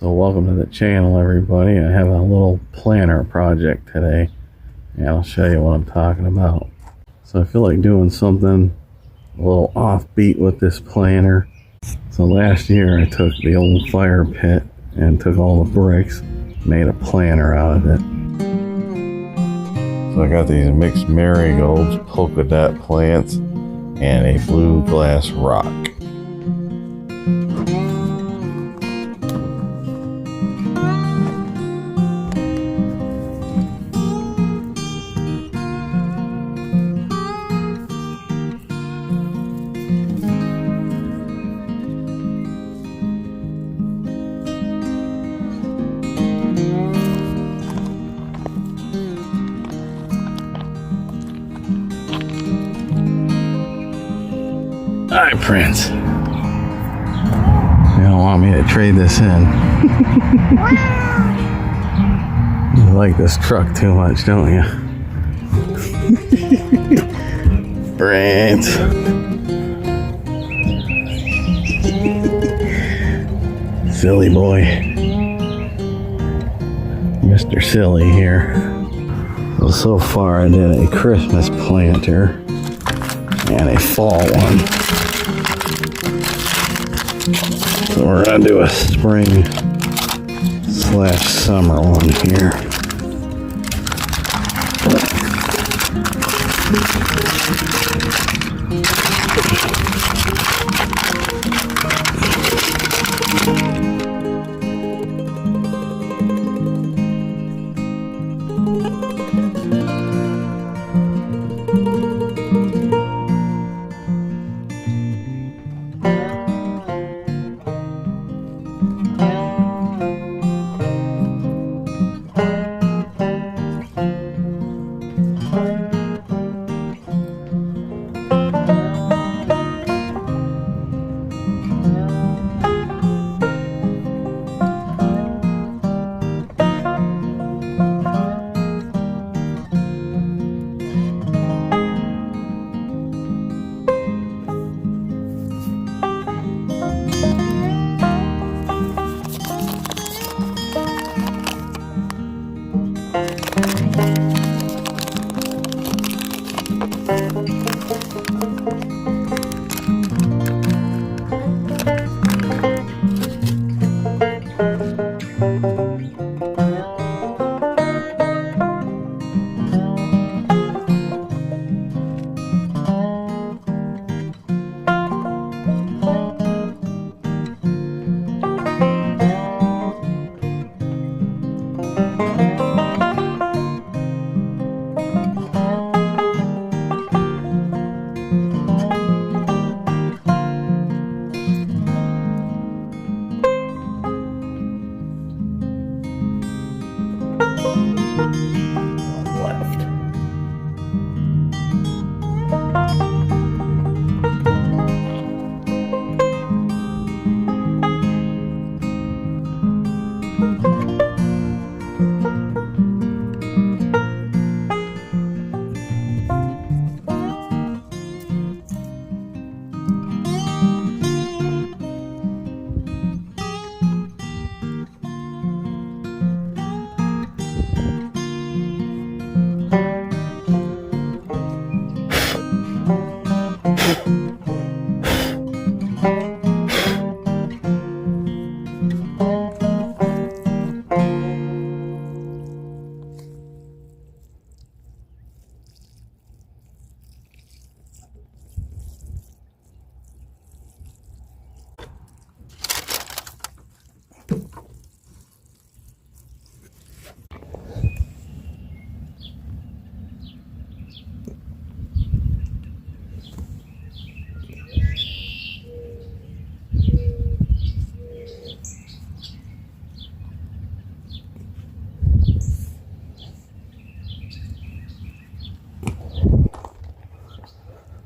So welcome to the channel, everybody. I have a little planter project today, and I'll show you what I'm talking about. So I feel like doing something a little offbeat with this planter. So last year I took the old fire pit and took all the bricks, made a planter out of it. So I got these mixed marigolds, polka dot plants, and a blue glass rock. Hi, Prince. You don't want me to trade this in. You like this truck too much, don't you? Prince. Silly boy. Mr. Silly here. So far I did a Christmas planter and a fall one. So we're gonna do a spring / summer one here.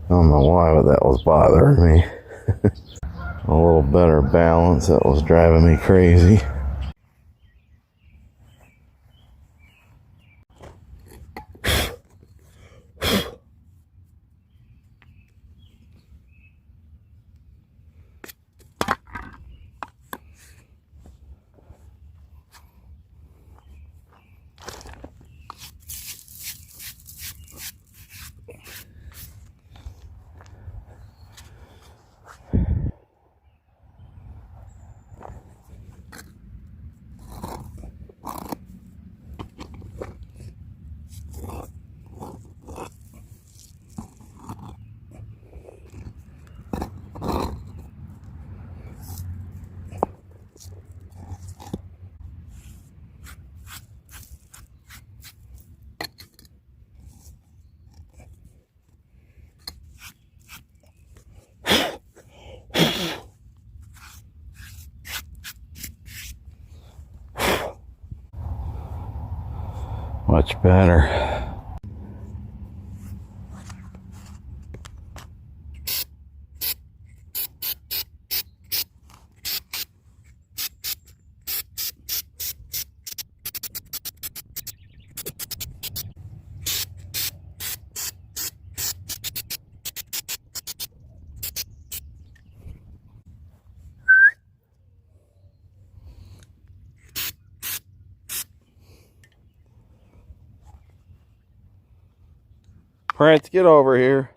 I don't know why, but that was bothering me. A little better balance, that was driving me crazy. Much better. Prince, get over here.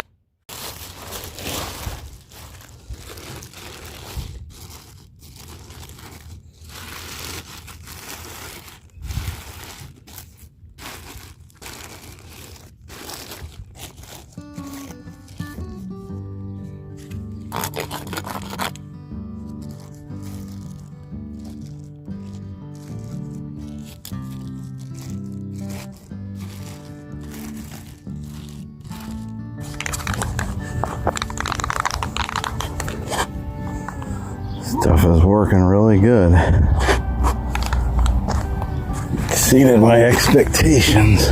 Stuff is working really good. Exceeded my expectations.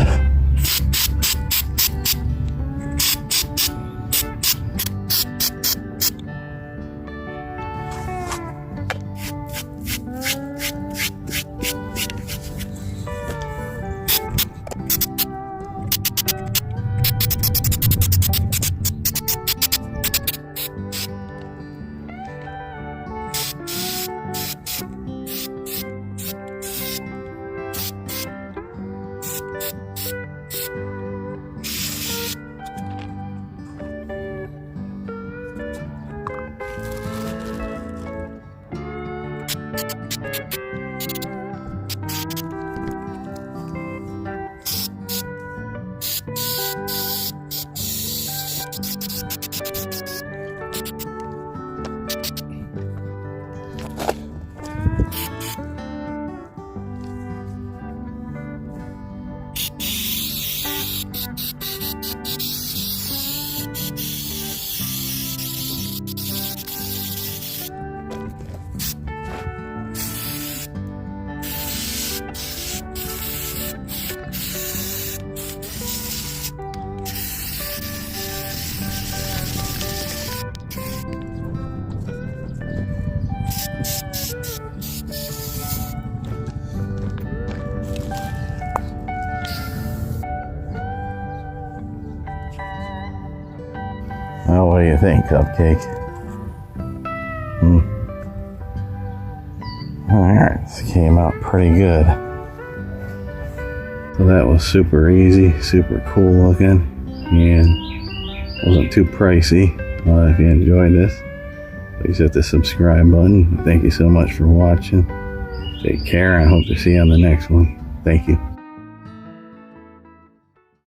Well, what do you think, Cupcake? Alright, this came out pretty good. So that was super easy, super cool looking, and wasn't too pricey. If you enjoyed this, please hit the subscribe button. Thank you so much for watching. Take care, and I hope to see you on the next one. Thank you.